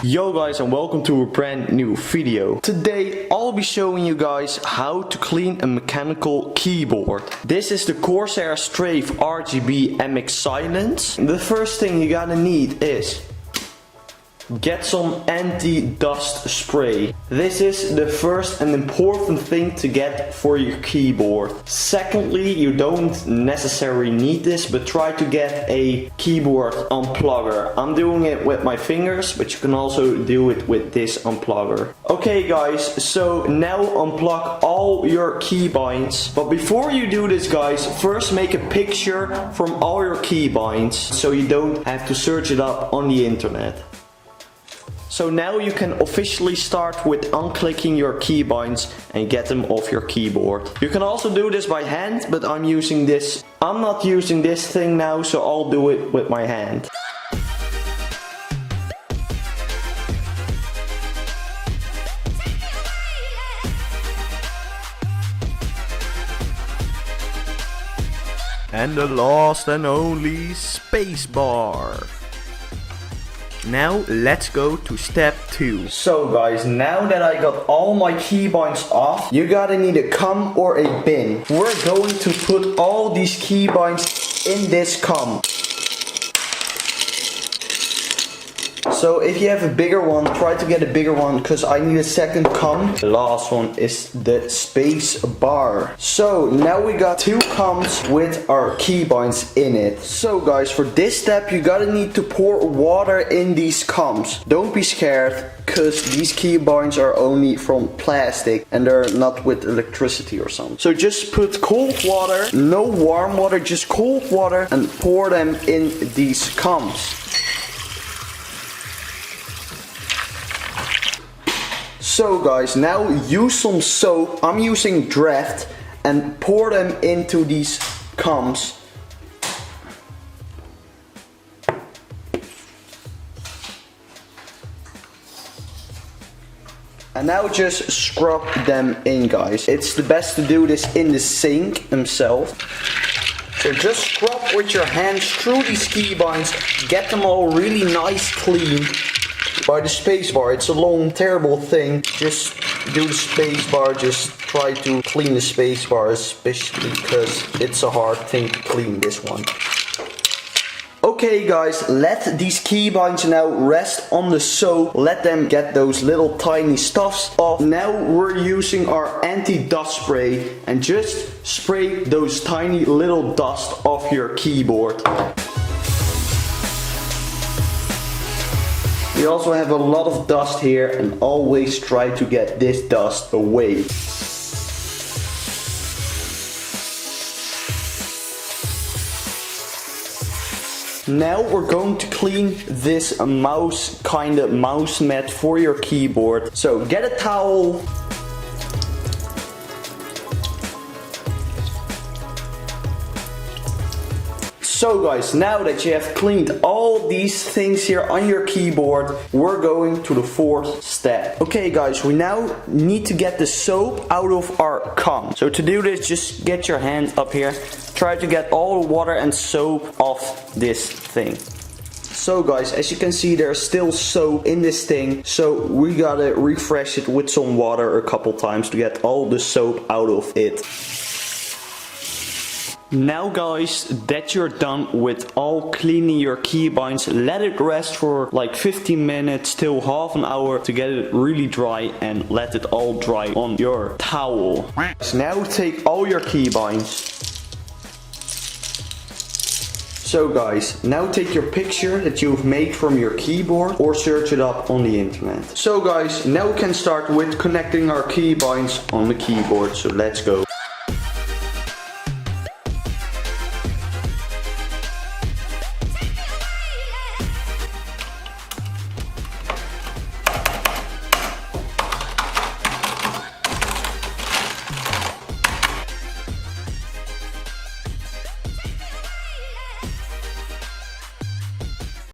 Yo guys, and welcome to a brand new video. Today I'll be showing you guys how to clean a mechanical keyboard. This is the Corsair Strafe RGB MX Silence. The first thing you gotta need is get some anti-dust spray. This is the first and important thing to get for your keyboard. Secondly, you don't necessarily need this, but try to get a keyboard unplugger. I'm doing it with my fingers, but you can also do it with this unplugger. Okay guys, so now unplug all your keybinds. But before you do this guys, first make a picture from all your keybinds so you don't have to search it up on the internet. So now you can officially start with unclicking your keybinds and get them off your keyboard. You can also do this by hand, but I'm using this. I'm not using this thing now, so I'll do it with my hand. And the last and only spacebar. Now let's go to step 2. So guys, now that I got all my keybinds off, you gotta need a comb or a bin. We're going to put all these keybinds in this comb. So if you have a bigger one, try to get a bigger one because I need a second comb. The last one is the space bar. So now we got 2 combs with our keybinds in it. So guys, for this step you gotta need to pour water in these combs. Don't be scared because these keybinds are only from plastic and they're not with electricity or something. So just put cold water, no warm water, just cold water, and pour them in these combs. So guys, now use some soap, I'm using Draft, and pour them into these combs. And now just scrub them in guys. It's the best to do this in the sink themselves. So just scrub with your hands through these keybinds, get them all really nice clean. By the spacebar, it's a long terrible thing. Just do the spacebar, just try to clean the spacebar, especially because it's a hard thing to clean, this one. Okay guys, let these keybinds now rest on the soap. Let them get those little tiny stuffs off. Now we're using our anti-dust spray and just spray those tiny little dust off your keyboard. We also have a lot of dust here and always try to get this dust away. Now we're going to clean this mouse mat for your keyboard. So get a towel. So guys, now that you have cleaned all these things here on your keyboard, we're going to the 4th step. Okay guys, we now need to get the soap out of our comb. So to do this, just get your hand up here. Try to get all the water and soap off this thing. So guys, as you can see, there's still soap in this thing. So we gotta refresh it with some water a couple times to get all the soap out of it. Now guys, that you're done with all cleaning your keybinds, let it rest for like 15 minutes till half an hour to get it really dry and let it all dry on your towel. So now take all your keybinds. So guys, now take your picture that you've made from your keyboard or search it up on the internet. So guys, now we can start with connecting our keybinds on the keyboard, so let's go.